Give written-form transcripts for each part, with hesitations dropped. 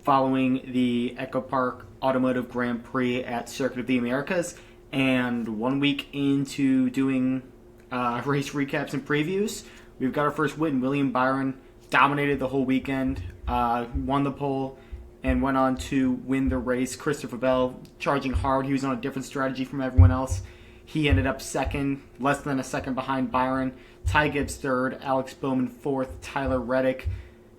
following the Echo Park Automotive Grand Prix at Circuit of the Americas. And 1 week into doing race recaps and previews, we've got our first win. William Byron dominated the whole weekend, won the pole, and went on to win the race. Christopher Bell charging hard. He was on a different strategy from everyone else. He ended up second, less than a second behind Byron. Ty Gibbs third, Alex Bowman fourth, Tyler Reddick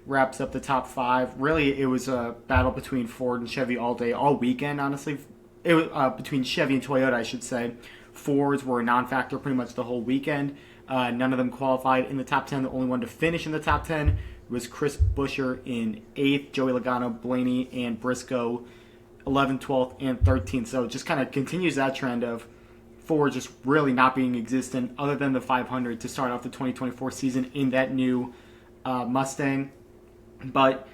wraps up the top five. Really, it was a battle between Ford and Chevy all day, all weekend, honestly. It was between Chevy and Toyota, I should say. Fords were a non-factor pretty much the whole weekend. None of them qualified in the top 10. The only one to finish in the top 10 was Chris Buescher in 8th, Joey Logano, Blaney, and Briscoe 11th, 12th, and 13th. So it just kind of continues that trend of Ford just really not being existent other than the 500 to start off the 2024 season in that new Mustang. But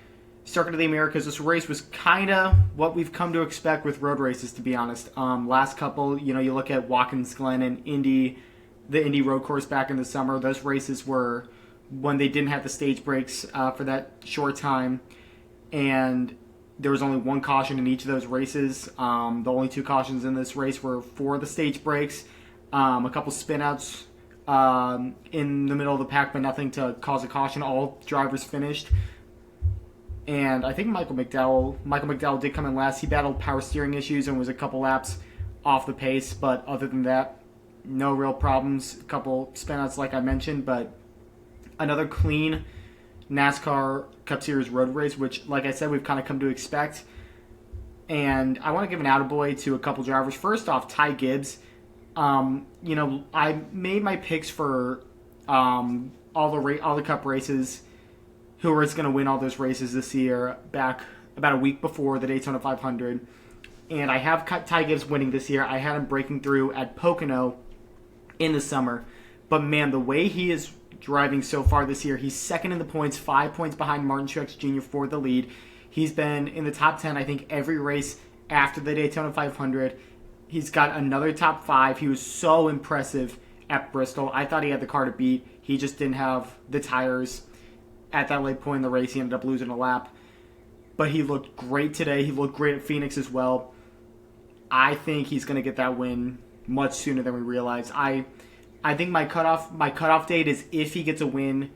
Circuit of the Americas, this race was kind of what we've come to expect with road races, to be honest. Last couple, you look at Watkins Glen and the Indy road course back in the summer. Those races were when they didn't have the stage breaks for that short time, and there was only one caution in each of those races. The only two cautions in this race were for the stage breaks, a couple spinouts in the middle of the pack, but nothing to cause a caution. All drivers finished. And I think Michael McDowell did come in last. He battled power steering issues and was a couple laps off the pace, but other than that, no real problems. A couple spinouts like I mentioned, but another clean NASCAR Cup Series road race, which, like I said, we've kind of come to expect. And I want to give an attaboy to a couple drivers. First off, Ty Gibbs. I made my picks for all the Cup races, who was going to win all those races this year, back about a week before the Daytona 500. And I have Ty Gibbs winning this year. I had him breaking through at Pocono in the summer. But man, the way he is driving so far this year, he's second in the points, 5 points behind Martin Truex Jr. for the lead. He's been in the top 10, I think, every race after the Daytona 500. He's got another top 5. He was so impressive at Bristol. I thought he had the car to beat. He just didn't have the tires at that late point in the race. He ended up losing a lap. But he looked great today. He looked great at Phoenix as well. I think he's going to get that win much sooner than we realize. I think my cutoff date is if he gets a win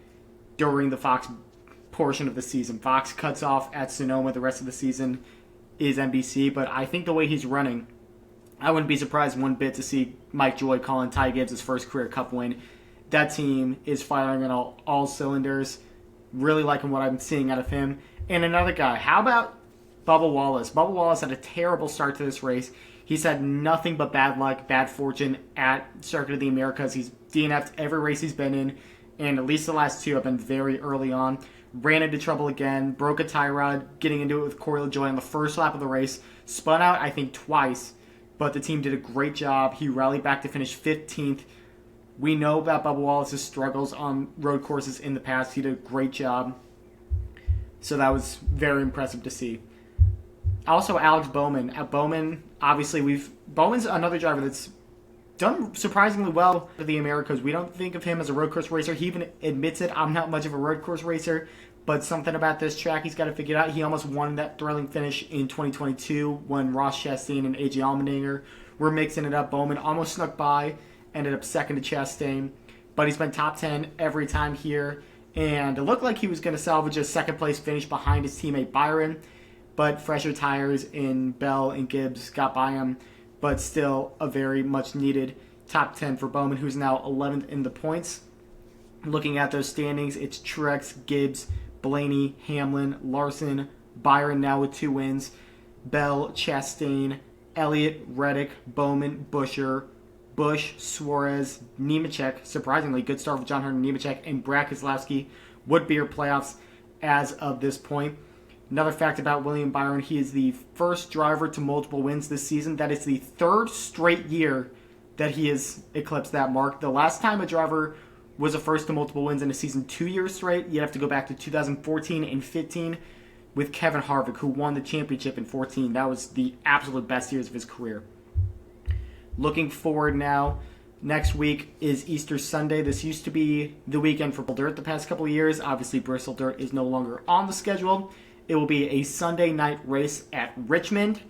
during the Fox portion of the season. Fox cuts off at Sonoma. The rest of the season is NBC. But I think the way he's running, I wouldn't be surprised one bit to see Mike Joy calling Ty Gibbs his first career Cup win. That team is firing on all cylinders. Really liking what I'm seeing out of him. And another guy, how about Bubba Wallace? Bubba Wallace had a terrible start to this race. He's had nothing but bad luck, bad fortune at Circuit of the Americas. He's DNF'd every race he's been in, and at least the last two have been very early on. Ran into trouble again, broke a tie rod, getting into it with Corey LaJoie on the first lap of the race. Spun out, I think, twice, but the team did a great job. He rallied back to finish 15th. We know about Bubba Wallace's struggles on road courses in the past. He did a great job. So that was very impressive to see. Also, Alex Bowman. Bowman, obviously, Bowman's another driver that's done surprisingly well for the Americas. We don't think of him as a road course racer. He even admits it. I'm not much of a road course racer, but something about this track he's got to figure out. He almost won that thrilling finish in 2022 when Ross Chastain and AJ Allmendinger were mixing it up. Bowman almost snuck by. Ended up second to Chastain, but he's been top 10 every time here, and it looked like he was going to salvage a second place finish behind his teammate Byron, but fresher tires in Bell and Gibbs got by him, but still a very much needed top 10 for Bowman, who's now 11th in the points. Looking at those standings, it's Truex, Gibbs, Blaney, Hamlin, Larson, Byron now with 2 wins, Bell, Chastain, Elliott, Reddick, Bowman, Buescher, Busch, Suarez, Nemechek, surprisingly good start for John Hunter Nemechek, and Brad Keselowski would be your playoffs as of this point. Another fact about William Byron, he is the first driver to multiple wins this season. That is the third straight year that he has eclipsed that mark. The last time a driver was a first to multiple wins in a season 2 years straight, you'd have to go back to 2014 and 15 with Kevin Harvick, who won the championship in 14. That was the absolute best years of his career. Looking forward now, next week is Easter Sunday. This used to be the weekend for Bristol Dirt the past couple of years. Obviously, Bristol Dirt is no longer on the schedule. It will be a Sunday night race at Richmond.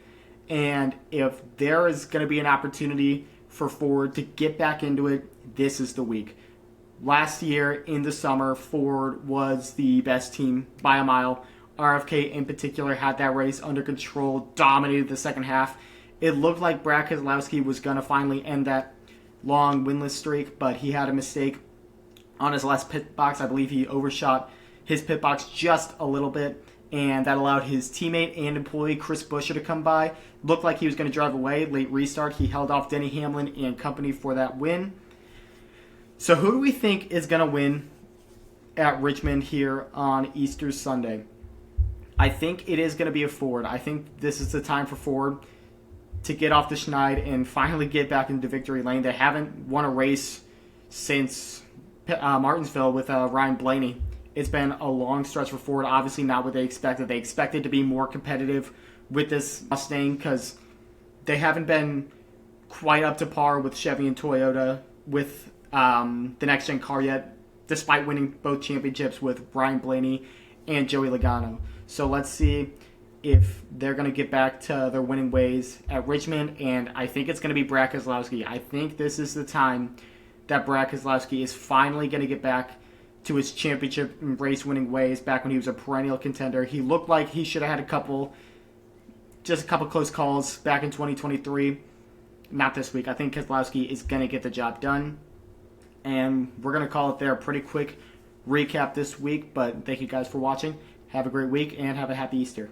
And if there is going to be an opportunity for Ford to get back into it, this is the week. Last year in the summer, Ford was the best team by a mile. RFK in particular had that race under control, dominated the second half. It looked like Brad Keselowski was going to finally end that long winless streak, but he had a mistake on his last pit box. I believe he overshot his pit box just a little bit, and that allowed his teammate and employee Chris Buescher to come by. Looked like he was going to drive away. Late restart, he held off Denny Hamlin and company for that win. So who do we think is going to win at Richmond here on Easter Sunday? I think it is going to be a Ford. I think this is the time for Ford to get off the schneid and finally get back into victory lane. They haven't won a race since Martinsville with Ryan Blaney. It's been a long stretch for Ford. Obviously not what they expected. They expected to be more competitive with this Mustang because they haven't been quite up to par with Chevy and Toyota with the next-gen car yet, despite winning both championships with Ryan Blaney and Joey Logano. So let's see if they're going to get back to their winning ways at Richmond, and I think it's going to be Brad Keselowski. I think this is the time that Brad Keselowski is finally going to get back to his championship and race winning ways back when he was a perennial contender. He looked like he should have had a couple close calls back in 2023. Not this week. I think Keselowski is going to get the job done. And we're going to call it there. Pretty quick recap this week, but thank you guys for watching. Have a great week and have a happy Easter.